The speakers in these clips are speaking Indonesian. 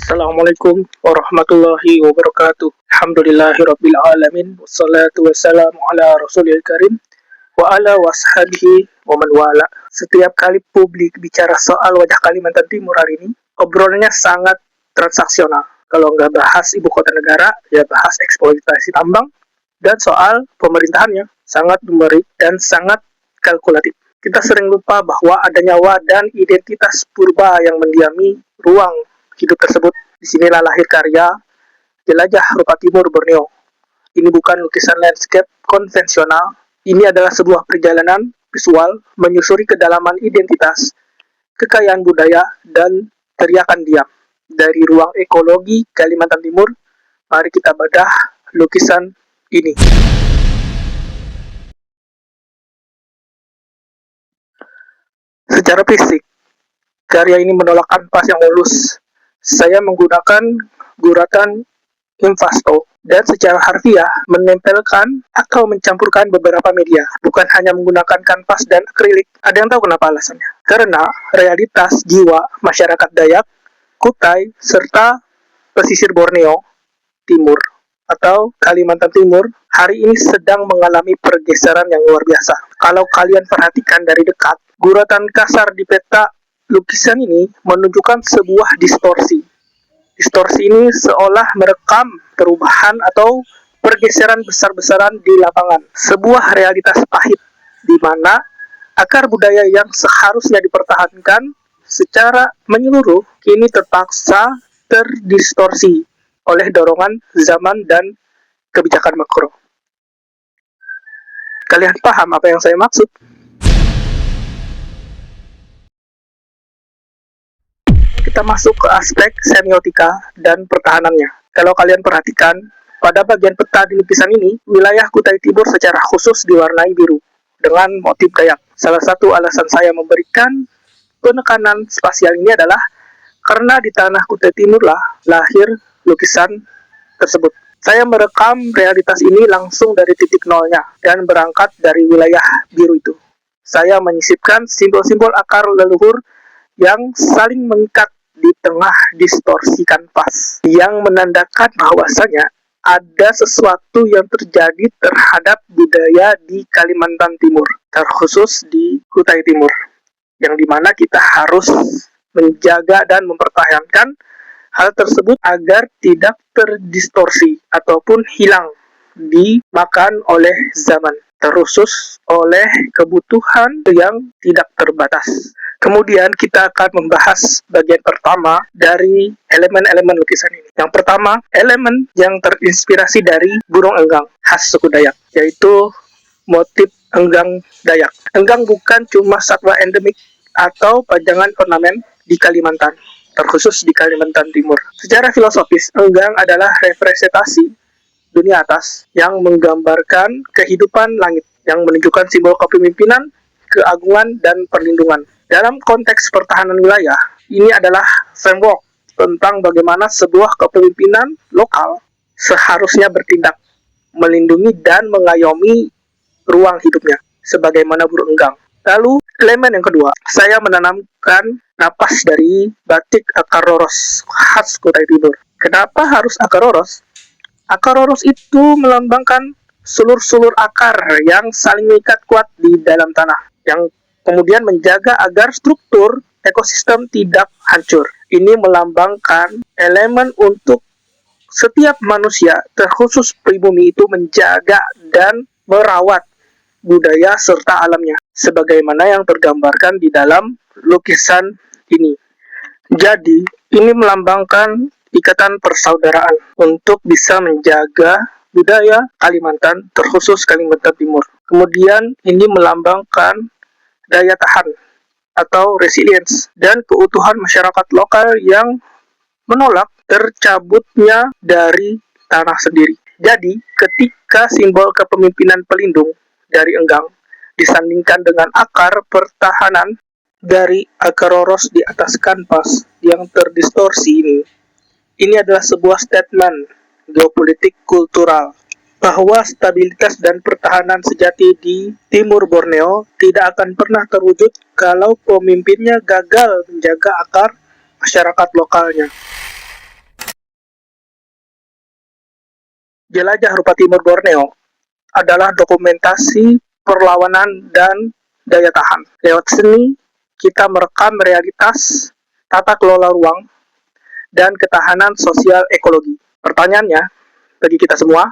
Assalamualaikum warahmatullahi wabarakatuh. Alhamdulillahirabbil alamin wassalatu wassalamu ala rasulil karim wa ala washabihi wa man wala. Setiap kali publik bicara soal wajah Kalimantan Timur hari ini, obrolannya sangat transaksional. Kalau nggak bahas ibu kota negara, ya bahas eksploitasi tambang dan soal pemerintahannya sangat numerik dan sangat kalkulatif. Kita sering lupa bahwa ada nyawa dan identitas purba yang mendiami ruang hidup tersebut. Disinilah lahir karya Jelajah Rupa Timur Borneo. Ini bukan lukisan landscape konvensional. Ini adalah sebuah perjalanan visual menyusuri kedalaman identitas, kekayaan budaya, dan teriakan diam. Dari ruang ekologi Kalimantan Timur, mari kita bedah lukisan ini. Secara fisik, karya ini menolak kanvas yang mulus. Saya menggunakan guratan impasto dan secara harfiah menempelkan atau mencampurkan beberapa media, bukan hanya menggunakan kanvas dan akrilik. Ada yang tahu kenapa alasannya? Karena realitas jiwa masyarakat Dayak, Kutai, serta pesisir Borneo Timur atau Kalimantan Timur hari ini sedang mengalami pergeseran yang luar biasa. Kalau kalian perhatikan dari dekat, guratan kasar di peta lukisan ini menunjukkan sebuah distorsi. Distorsi ini seolah merekam perubahan atau pergeseran besar-besaran di lapangan. Sebuah realitas pahit di mana akar budaya yang seharusnya dipertahankan secara menyeluruh kini terpaksa terdistorsi oleh dorongan zaman dan kebijakan makro. Kalian paham apa yang saya maksud? Kita masuk ke aspek semiotika dan pertahanannya. Kalau kalian perhatikan, pada bagian peta di lukisan ini, wilayah Kutai Timur secara khusus diwarnai biru dengan motif Dayak. Salah satu alasan saya memberikan penekanan spasial ini adalah karena di tanah Kutai Timur lah lahir lukisan tersebut. Saya merekam realitas ini langsung dari titik nolnya dan berangkat dari wilayah biru itu. Saya menyisipkan simbol-simbol akar leluhur yang saling mengikat di tengah distorsi kanvas yang menandakan bahwasanya ada sesuatu yang terjadi terhadap budaya di Kalimantan Timur, terkhusus di Kutai Timur, yang dimana kita harus menjaga dan mempertahankan hal tersebut agar tidak terdistorsi ataupun hilang dimakan oleh zaman, terkhusus oleh kebutuhan yang tidak terbatas. Kemudian kita akan membahas bagian pertama dari elemen-elemen lukisan ini. Yang pertama, elemen yang terinspirasi dari burung enggang khas suku Dayak, yaitu motif enggang Dayak. Enggang bukan cuma satwa endemik atau pajangan ornamen di Kalimantan, terkhusus di Kalimantan Timur. Secara filosofis, enggang adalah representasi dunia atas yang menggambarkan kehidupan langit, yang menunjukkan simbol kepemimpinan, keagungan, dan perlindungan. Dalam konteks pertahanan wilayah, ini adalah framework tentang bagaimana sebuah kepemimpinan lokal seharusnya bertindak, melindungi dan mengayomi ruang hidupnya, sebagaimana burung enggang. Lalu, elemen yang kedua, saya menanamkan napas dari batik akar roros khas Kutai Timur. Kenapa harus akar roros? Akar roros itu melambangkan sulur-sulur akar yang saling mengikat kuat di dalam tanah, yang kemudian menjaga agar struktur ekosistem tidak hancur. Ini melambangkan elemen untuk setiap manusia, terkhusus pribumi, itu menjaga dan merawat budaya serta alamnya, sebagaimana yang tergambarkan di dalam lukisan ini. Jadi, ini melambangkan ikatan persaudaraan untuk bisa menjaga budaya Kalimantan, terkhusus Kalimantan Timur. Kemudian, ini melambangkan daya tahan atau resilience dan keutuhan masyarakat lokal yang menolak tercabutnya dari tanah sendiri. Jadi, ketika simbol kepemimpinan pelindung dari enggang disandingkan dengan akar pertahanan dari akar roros di atas kanvas yang terdistorsi ini adalah sebuah statement geopolitik kultural bahwa stabilitas dan pertahanan sejati di timur Borneo tidak akan pernah terwujud kalau pemimpinnya gagal menjaga akar masyarakat lokalnya. Jelajah Rupa Timur Borneo adalah dokumentasi perlawanan dan daya tahan. Lewat seni, kita merekam realitas, tata kelola ruang, dan ketahanan sosial ekologi. Pertanyaannya, bagi kita semua,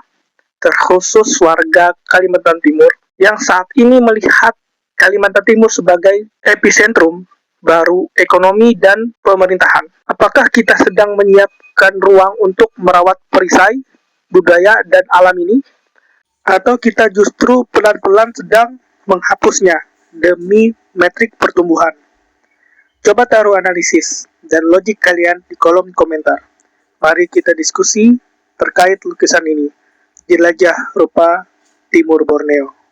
terkhusus warga Kalimantan Timur, yang saat ini melihat Kalimantan Timur sebagai epicentrum baru ekonomi dan pemerintahan. Apakah kita sedang menyiapkan ruang untuk merawat perisai, budaya, dan alam ini? Atau kita justru pelan-pelan sedang menghapusnya demi metrik pertumbuhan? Coba taruh analisis dan logik kalian di kolom komentar. Mari kita diskusi terkait lukisan ini. Jelajah Rupa Timur Borneo.